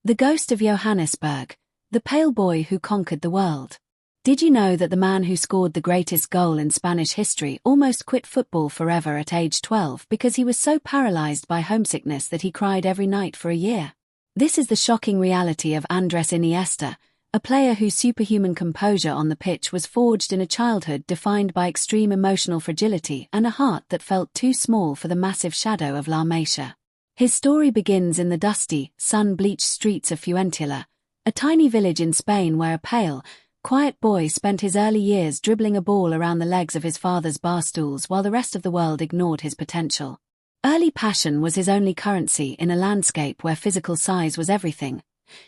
The ghost of Johannesburg, the pale boy who conquered the world. Did you know that the man who scored the greatest goal in Spanish history almost quit football forever at age 12 because he was so paralyzed by homesickness that he cried every night for a year? This is the shocking reality of Andrés Iniesta, a player whose superhuman composure on the pitch was forged in a childhood defined by extreme emotional fragility and a heart that felt too small for the massive shadow of La Masia. His story begins in the dusty, sun-bleached streets of Fuengirola, a tiny village in Spain where a pale, quiet boy spent his early years dribbling a ball around the legs of his father's bar stools while the rest of the world ignored his potential. Early passion was his only currency in a landscape where physical size was everything.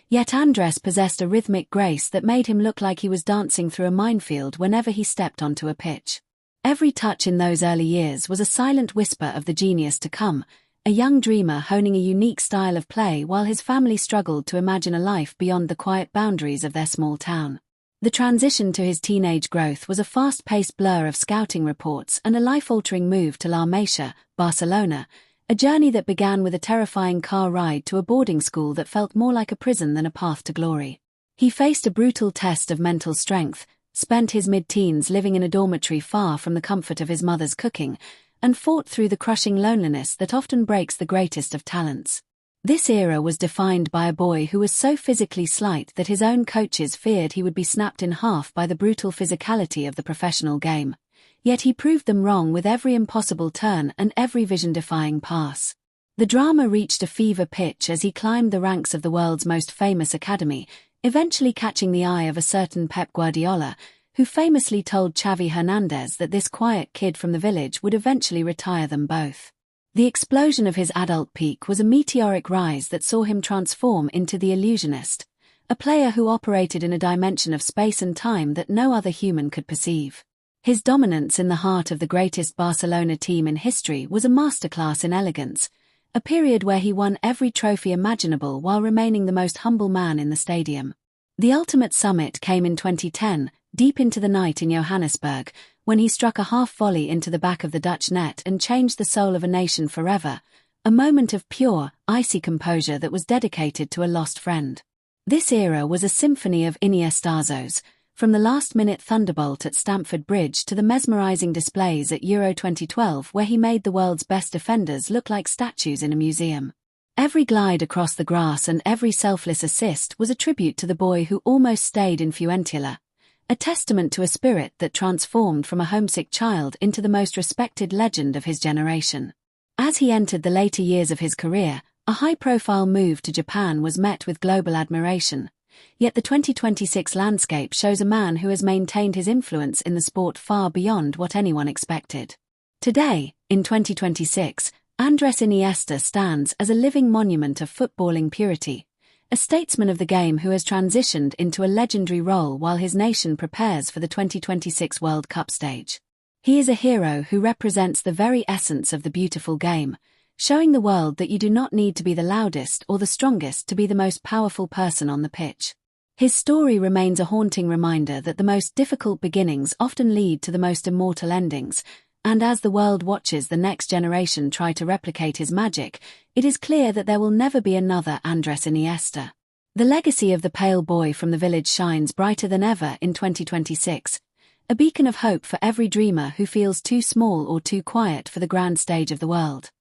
Yet Andrés possessed a rhythmic grace that made him look like he was dancing through a minefield whenever he stepped onto a pitch. Every touch in those early years was a silent whisper of the genius to come, a young dreamer honing a unique style of play while his family struggled to imagine a life beyond the quiet boundaries of their small town. The transition to his teenage growth was a fast-paced blur of scouting reports and a life-altering move to La Masia, Barcelona, a journey that began with a terrifying car ride to a boarding school that felt more like a prison than a path to glory. He faced a brutal test of mental strength, spent his mid-teens living in a dormitory far from the comfort of his mother's cooking, and fought through the crushing loneliness that often breaks the greatest of talents. This era was defined by a boy who was so physically slight that his own coaches feared he would be snapped in half by the brutal physicality of the professional game. Yet he proved them wrong with every impossible turn and every vision-defying pass. The drama reached a fever pitch as he climbed the ranks of the world's most famous academy, eventually catching the eye of a certain Pep Guardiola, who famously told Xavi Hernandez that this quiet kid from the village would eventually retire them both. The explosion of his adult peak was a meteoric rise that saw him transform into the illusionist, a player who operated in a dimension of space and time that no other human could perceive. His dominance in the heart of the greatest Barcelona team in history was a masterclass in elegance, a period where he won every trophy imaginable while remaining the most humble man in the stadium. The ultimate summit came in 2010, deep into the night in Johannesburg, when he struck a half-volley into the back of the Dutch net and changed the soul of a nation forever, a moment of pure, icy composure that was dedicated to a lost friend. This era was a symphony of Iniestazos, from the last-minute thunderbolt at Stamford Bridge to the mesmerizing displays at Euro 2012 where he made the world's best defenders look like statues in a museum. Every glide across the grass and every selfless assist was a tribute to the boy who almost stayed in Fuengirola, a testament to a spirit that transformed from a homesick child into the most respected legend of his generation. As he entered the later years of his career, a high-profile move to Japan was met with global admiration. Yet the 2026 landscape shows a man who has maintained his influence in the sport far beyond what anyone expected. Today, in 2026, Andrés Iniesta stands as a living monument of footballing purity, a statesman of the game who has transitioned into a legendary role while his nation prepares for the 2026 World Cup stage. He is a hero who represents the very essence of the beautiful game, showing the world that you do not need to be the loudest or the strongest to be the most powerful person on the pitch. His story remains a haunting reminder that the most difficult beginnings often lead to the most immortal endings, and as the world watches the next generation try to replicate his magic, it is clear that there will never be another Andrés Iniesta. The legacy of the pale boy from the village shines brighter than ever in 2026, a beacon of hope for every dreamer who feels too small or too quiet for the grand stage of the world.